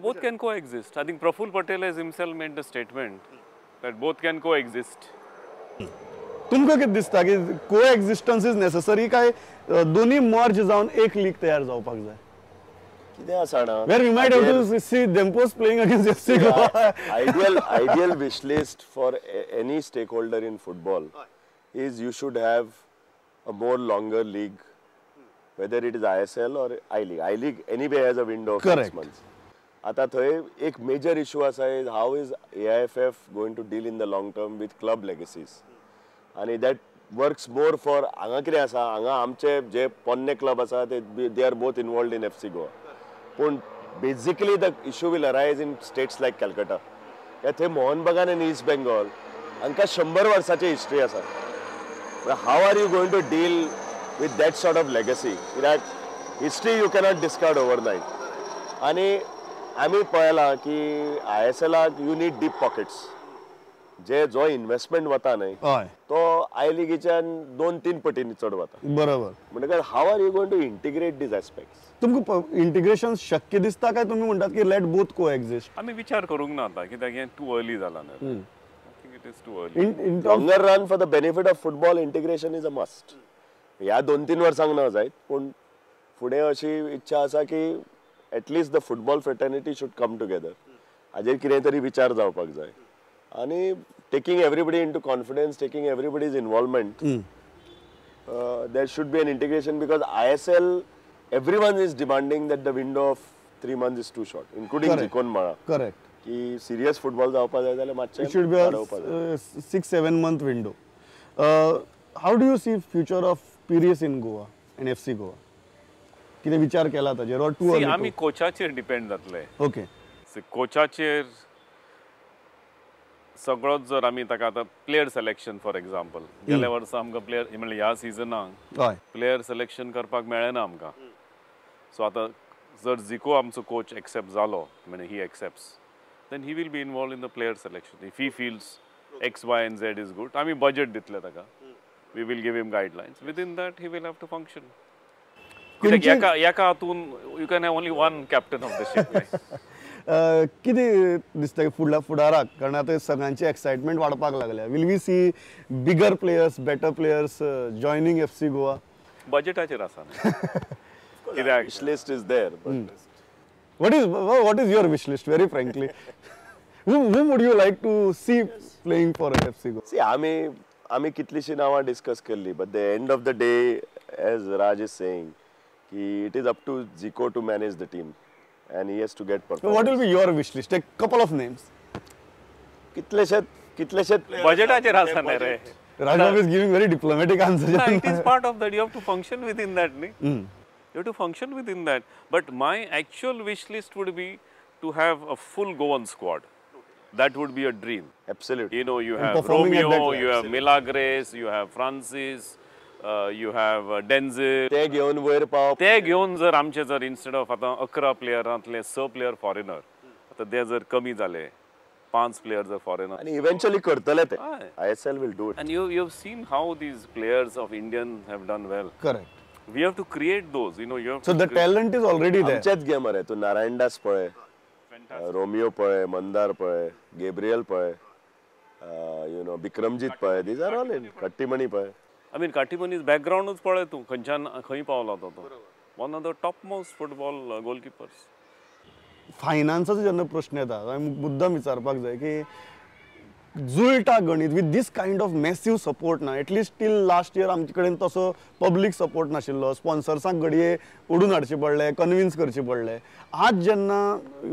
both can coexist. I think Praful Patel has himself made the statement that both can coexist. तुमकां कितें दिसता की कोएक्झिस्टन्स is necessary काय दोन्ही मर्ज जावन एक लीग तयार जावपाक जाय? कितें आसा ना where we might have to see Dempo's playing against FC Goa. Ideal wish list for any stakeholder in football is you should have a more longer league, whether it is ISL or I-League. I-League anyway has a window of 6 months. आता थंय एक major issue आसा is how is AIFF going to deal in the long term with club legacies. आणि that works more for हांगा कितें आसा हांगा आमचे जे पोन्ने क्लब आसा they are both involved in FC Goa. पण basically the issue will arise in states like Calcutta. थंय मोहन बागान and East Bengal हांकां 100 वर्सांची हिस्ट्री आसा. How are you going to deal with that sort of legacy? That history you cannot discard overnight. आणि आम्ही पळयलां की ISLाक you need deep pockets. जो इन्व्हेस्टमेंट वता न्हय तो आय लिगीच्यान 2-3 पटींनी चड वता. बरोबर. म्हणजे how are you going to integrate these aspects? तुमकां इंटिग्रेशन शक्य दिसता काय तुम्ही म्हणतात की लेट बोथ कोएक्झिस्ट? आम्ही विचार करूंक ना आता कित्याक हें टू अर्ली जाला ना. I think it is too early. In longer run for the benefit of football integration is a must. ह्या 2-3 वर्सांक ना जायत पण फुडें अशी इच्छा आसा की at least the football fraternity should come together. हाजेर कितें तरी विचार जावपाक जाय. आणि taking everybody into confidence, taking everybody's involvement, there should be an integration because ISL, everyone is demanding that the window of 3 months is too short, including Zikon Mara. Correct. की serious football जावपा जाय जाल्यार मातशें it should be a 6-7 month window. How do you see future of Piraeus in Goa and FC Goa? कितें विचार केला ताजेर or too early? आमी कोचाचेर डिपेंड जातले. ओके. कोचाचेर सगळोच जर आमी ताका आतां प्लेयर सिलेक्शन फॉर एग्जांपल गेल्या वर्सा आमकां प्लेयर म्हणजे ह्या सिजनाक प्लेयर सिलेक्शन करपाक मेळ्ळें आमकां. सो आतां जर जिको आमचो कोच एक्सेप्ट जालो म्हणजे he accepts then he will be involve in the player selection. If he feels X, Y and Z is good आमी बजेट दितले ताका. We will give him guidelines within that he will have to function. कित्याक एका हातून you can have only one captain of the ship. किती दिसता फुडाराक कारण आता सगळ्यांची एक्साइटमेंट वाढपाक लागल्या. Will we see bigger players better players joining FC Goa? बजेटाचेर आसा कित्याक wish list is there. What is your wish list very frankly? Whom would you like to see playing for FC Goa? See आम्ही कितलीशी नावां discuss केल्ली but the end of the day as Raj is saying ki it is up to Zico to manage the team. And he has to get performance. What will be your wish list? Take a couple of names. कितलेशेत बजेटाचेर आसा ना रे. Rajbabu is giving very diplomatic answers. It is part of that. You have to function within that. You have to function within that. But my actual wish list would be to have a full Goan squad. That would be a dream. Absolutely. You know, you have Romeo, you have Milagres, you have Francis. You have Denzel. ते घेऊन वयर पावप. ते घेऊन जर आमचे जर instead of आता 11 प्लेयरांतले 6 player foreigner आता ते जर कमी झाले 5 प्लेयर जर फॉरेनर आणि इव्हेंच्युअली करतले ते. ISL will do it. And you have seen how these players of Indian have done well. Correct. We have to create those. You know, you have so the talent is already there. आमच्याच gamer आहे. तू नारायण दास पळय, Romeo पळय, मंदार पळय, Gabriel पळय, you know Vikramjit पळय. These are all in. Kattimani पळय. I mean, Katibani's backgroundच पळय तू खंयच्यान खंय पावला तो. One of the topmost football goalkeepers. फायनान्साचो जेन्ना प्रश्न येता हांवें मुद्दाम विचारपाक जाय की जुळटा गणित with this kind of massive support ना. एटलिस्ट टील लास्ट इयर आमचे कडेन तसो पब्लीक सपोर्ट नाशिल्लो. स्पॉन्सर्सांक घडये ओडून हाडचे पडले, कन्विन्स करचे पडले. आज जेन्ना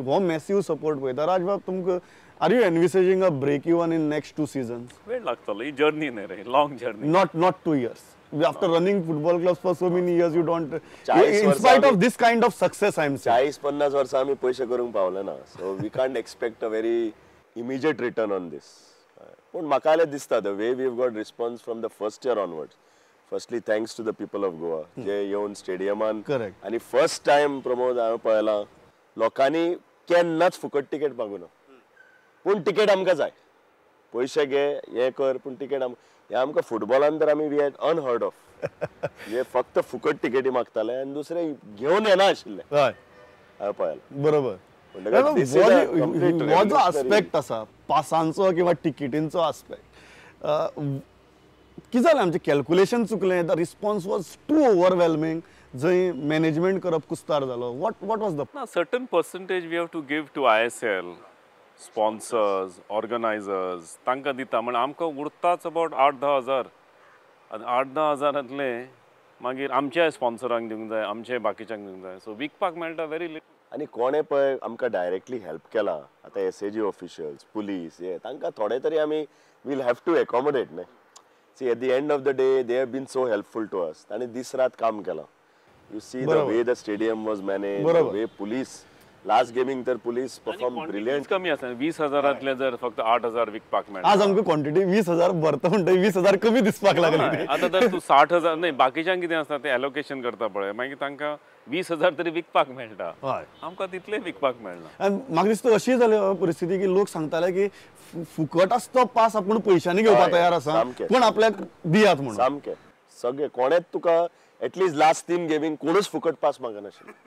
हो मॅसिव्ह सपोर्ट पळयता राजबाब तुमकां are you envisaging a break even in next 2 seasons? वेळ लागतलो. ही जर्नी नाही रे, long journey. Not 2 years. After running football clubs for so many years, you don't. In spite of this kind of success, I'm saying. 40-50 वर्सां आमी पयशे करूंक पावले ना. So we can't expect a very immediate return on this. पण म्हाका आले दिसता the way we've got response from the first year onwards. Firstly, thanks to the people of Goa. जे येवन स्टेडियमान आणि फर्स्ट टाइम प्रमोद हांवें पळयलां लोकांनी केन्नाच फुकट तिकेट मागूं ना. पूण तिकेट आमकां जाय. पयशे घे हे कर पूण तिकेट हे आमकां फुटबॉलान तर आमी वी हॅड अनहर्ड ऑफ. हे फक्त फुकट तिकेटी मागताले आनी दुसरे घेवन येना आशिल्ले. हय हांवें पळयलां. बरोबर. This is a complete हो जो revolutionary. आस्पेक्ट आसा पासांचो किंवा टिकेटींचो आस्पेक्ट कितें जालें आमचें कॅल्क्युलेशन चुकलें the response was too overwhelming जंय मॅनेजमेंट करप कुस्तार जालो वॉट वॉज द ना certain percentage we have to give to ISL sponsors organisers तांकां दिता म्हण आमकां उरताच अबावट 8-10 हजार आनी 8-10 हजारांतले मागीर आमच्या स्पॉन्सरांक दिवंक जाय आमचे बाकीच्यांक दिवंक जाय सो विकपाक मेळटा व्हेरी लिटल आणि कोणे पळय आमकां डायरेक्टली हेल्प केला आतां SAG ऑफिशियल्स पुलीस हे तांकां थोडे तरी आमी वील हॅव टू एकोमोडेट न्हय see at the end of the day they have been so helpful to us तांणी दीस रात काम केलां you see the way the stadium was manage the way police last गेमिंग तर पुलीस परफॉर्म ब्रिलियंट कमी आसा 20 हजारांतले जर फक्त 8 हजार विकपाक मेळटा आज आमकां क्वॉन्टिटी 20,000 भरता म्हणटा 20,000 कमी दिसपाक लागली आतां जर तूं 60 हजार न्हय बाकीच्यांक कितें आसता तें एलोकेशन करता पळय मागीर तांकां 20,000 तरी विकपाक मेळटा हय आमकां तितले विकपाक मेळना आनी म्हाका दिसता अशी जाली परिस्थिती की लोक सांगताले की फुकट आसा तो पास आपूण पयशांनी घेवपाक तयार आसा पूण आपल्याक दियात म्हणून सामकें सगळे कोणेच तुका एटलीस्ट लास्ट 3 गेमींक कोणूच फुकट पास मागना नाशिल्लो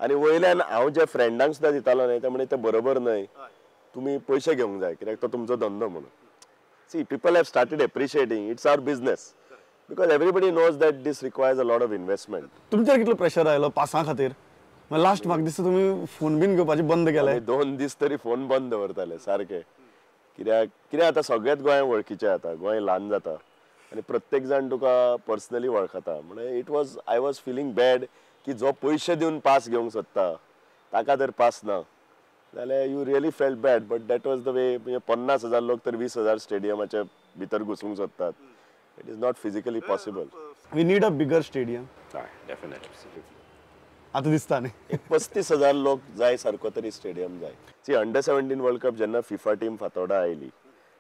आनी वयल्यान हांव जे फ्रेंडांक सुद्दां दितालो न्हय ते म्हणजे ते बरोबर न्हय तुमी पयशे घेवंक जाय कित्याक तो तुमचो धंदो म्हणून see people have started appreciating it's our business because everybody knows that this requires a lot of investment तुमचेर कितलो प्रेशर आयलो पासां खातीर लास्ट म्हाका दिसता तुमी फोन बीन घेवपाचे बंद केले 2 दीस तरी फोन बंद दवरताले सारके कित्याक आतां सगळ्याच गोंया वळखीचे आता गोंय ल्हान जाता आनी प्रत्येक जाण तुका पर्सनली वळखता म्हणजे it was I was feeling bad की जो पयशे दिवन पास घेवंक सोदता ताका जर पास ना जाल्यार you really felt bad but that was the way म्हणजे 50,000 लोक तर 20,000 स्टेडियमाच्या भितर घुसूंक सोदतात it is not physically possible we need a bigger stadium definitely आतां दिसता न्ही 35,000 लोक जाय सारको तरी स्टेडियम जाय सी अंडर 17 वर्ल्ड कप जेन्ना फिफा टीम फातोर्डा आयली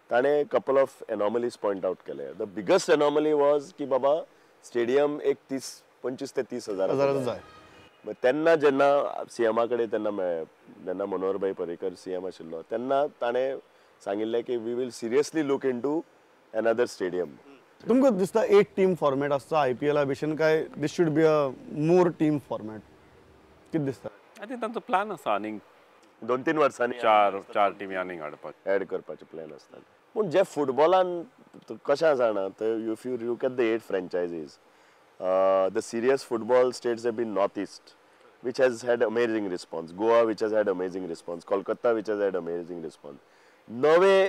ताणें couple of anomalies point out केले द बिगस्ट एनॉमली वॉज की बाबा स्टेडियम एक 25 ते 30,000 जाय तेन्ना जेन्ना CMA कडेन जेन्ना मनोहरभाई पर्रीकर CM आशिल्लो तेन्ना ताणें सांगिल्लें की we will seriously look into another stadium तुमकां दिसता 8 टीम फॉर्मेट आसता IPL भशेन काय this should be a more team format कितें दिसता आय थिंक तांचो प्लॅन आसा आनीक 2-3 वर्सांनी चार टीमी आनीक हाडपाक ऍड करपाचे प्लॅन आसता पूण जे फुटबॉलान कशें जाणा if you look at the 8 फ्रँचायजीस the serious football states have been northeast which has had amazing response Goa which has had amazing response Kolkata which has had amazing response नवे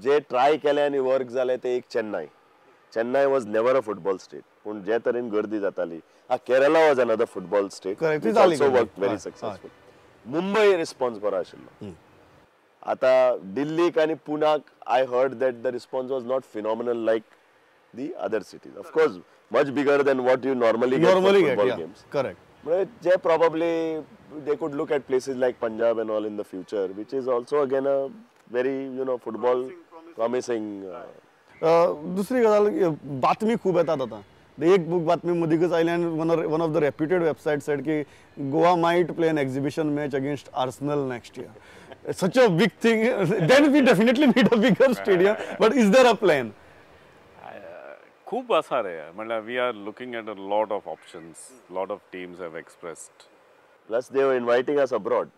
जे try केले आनी work जाले ते एक Chennai was never a football state पूण जे तरेन गर्दी जाताली Kerala was another football state which also worked very successful Mumbai response बरो आशिल्लो आता दिल्लीक आनी पुण्याक I heard that the response was not phenomenal like the other cities of course much bigger than what you normally get for football games correct but they probably they could look at places like Punjab and all in the future which is also again a very football promising दुसरी गजाल बातमी खूब येतात आता एक बातमी मदींच आयली आनी one of the reputed website said की Goa might play an exhibition match against Arsenal next year such a big thing then we definitely need a bigger stadium but is there a plan खूप आसा रे म्हणल्यार we are looking at a lot of options lot of teams have expressed plus they were inviting us abroad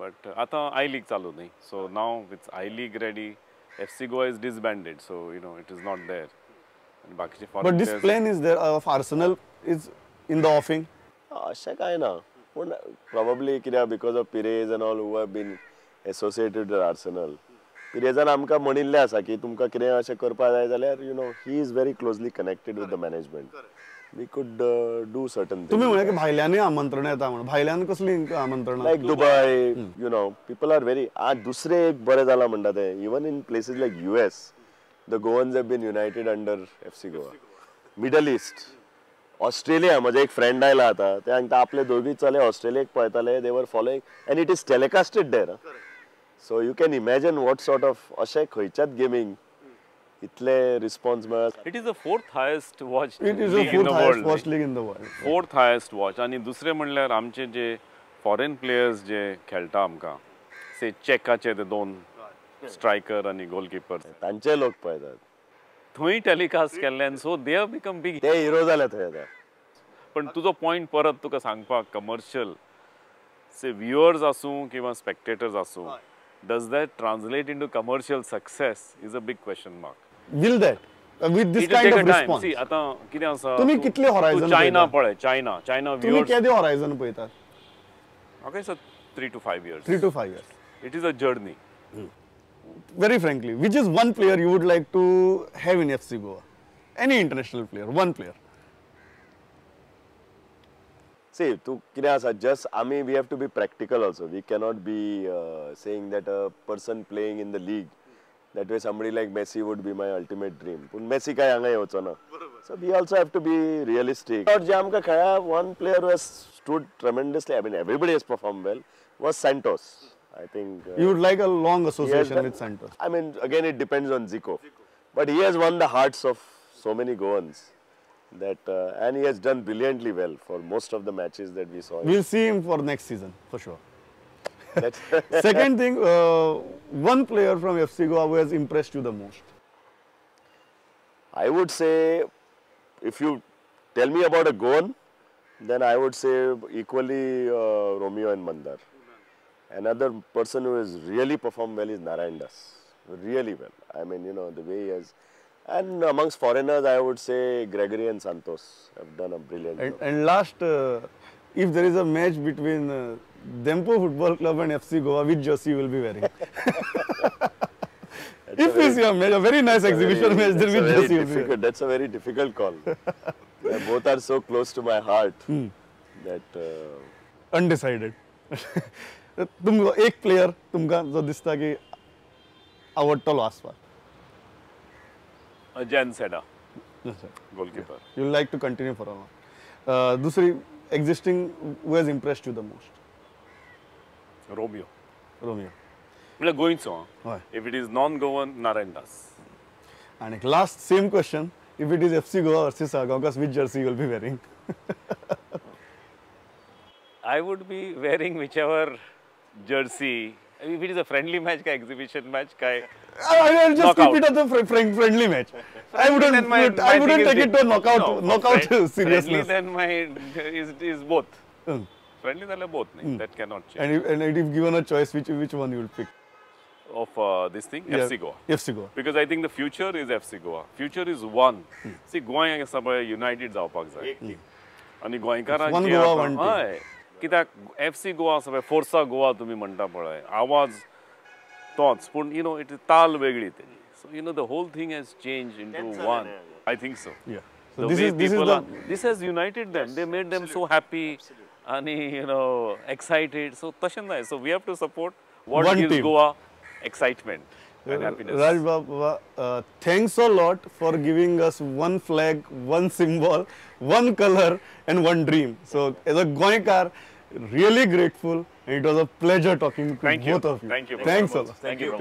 but आतां I League चालू न्ही so now with I League ready FC Goa is disbanded so it is not there and बाकीचे but this plan is there of Arsenal is in the offing अशें काय ना पूण probably कित्याक because of Perez and all who have been associated with Arsenal Perezan आमकां म्हणिल्लें आसा की तुमकां कितें अशें करपा जाय जाल्यार he is very closely connected with the management we could do certain things तुम्ही म्हणे की भायल्यांनी आमंत्रण येता म्हणून भायल्यान कसली आमंत्रण like Dubai people are very दुसरे एक बरें जाला म्हणटा ते even in places like US the Goans have been united under FC Goa Middle East Australia म्हजे एक फ्रेंड आयला आता ते हांगा आपले दोगी चले ऑस्ट्रेलियाक पळयताले they were following and it is telecasted there so you can imagine what sort of अशें खंयच्याच गेमींग इतले रिस्पॉन्स मेळत it is the fourth highest watch it is the fourth highest watched league in the world fourth highest watch आनी दुसरे म्हणल्यार आमचे जे foreign players जे खेळटा आमकां से चेकाचे ते 2 स्ट्रायकर आनी गोलकीपर तांचे लोक पळयतात थंय टेलिकास्ट केल्ल्यान सो दे हॅव बिकम बिग ते हिरो जाले थंय आता पण तुजो पॉयंट परत तुका सांगपाक कमर्शियल say viewers assume किंवा spectators assume, does that translate into commercial success is a big question mark. Will that with this It will kind take of a time. response? See, आता कितें आसा? तुम्ही कितले horizon China पळयता? पळय, China तुम्ही viewers. केदे horizon पळयतात? Okay, so 3 to 5 years. 3 to 5 years. It is a journey. Very frankly, which is one player you would like to have in FC Goa? Any international player, one player. See, to just we have to be practical also. We cannot be saying that a person playing in the league, that way somebody like Messi would be my ultimate dream. But Messi kai anga hocha na. So we also have to be realistic. Or jam ka khaya, one player who has stood tremendously. I mean, everybody has performed well. Was Santos. I think You would like a long association with Santos. I mean, again, it depends on Zico, but he has won the hearts of so many Goans. That and he has done brilliantly well for most of the matches that we saw. We'll see him for next season for sure. That's Second thing, one player from FC Goa who has impressed you the most. I would say, if you tell me about a Goan, then I would say equally Romeo and Mandar. Another person who has really performed well is Narayan Das. Really well. I mean, you know, the way he has. And amongst foreigners, I would say Gregory and Santos have done a brilliant job. And last, if there is a match between Dempo Football Club and FC Goa, which jersey you will be wearing? If we see a match, a very nice exhibition match, then which jersey you will be wearing? That's a very difficult call. Both are so close to my heart that... Undecided. तुमको एक player तुमका जो दिसता की आवडटलो आसपास. Jan Seda, goalkeeper. You like to continue for a long. दूसरी existing who has impressed you the most? Romeo. Romeo. Well, going so. Why? If it is non-Goan, Narayan Das. And last same question. If it is FC Goa versus Agakas, which jersey you will be wearing? I would be wearing whichever jersey. If it is a friendly match, exhibition match, I'll just knockout. keep it as a friendly match. I wouldn't take it to knockout seriousness. Friendly then is both. Friendly then both. That cannot change. And if given a choice, which one you will pick? Of this thing, FC Goa. FC Goa. Because I think the future is FC Goa. Future is one. See, Goa is United जावपाक जाय. आणि गोंयकारांक one Goa, one team. हय. कित्याक FC Goa सगळे फोर्सा गोवा तुम्ही म्हणटा पळय. आवाज तोच पूण you know it is ताल वेगळी तेजी. So you know the whole thing has changed into one. I think so. Yeah. So this has united them. They made them so happy and you know excited. So तशें जाय. So we have to support what One gives team. Goa excitement and happiness. Raj Baba, thanks a lot for giving us one flag, one symbol, one color and one dream. So as a Goaikar, really grateful and it was a pleasure talking to both of you. Thank you. Thanks a lot. Thank you.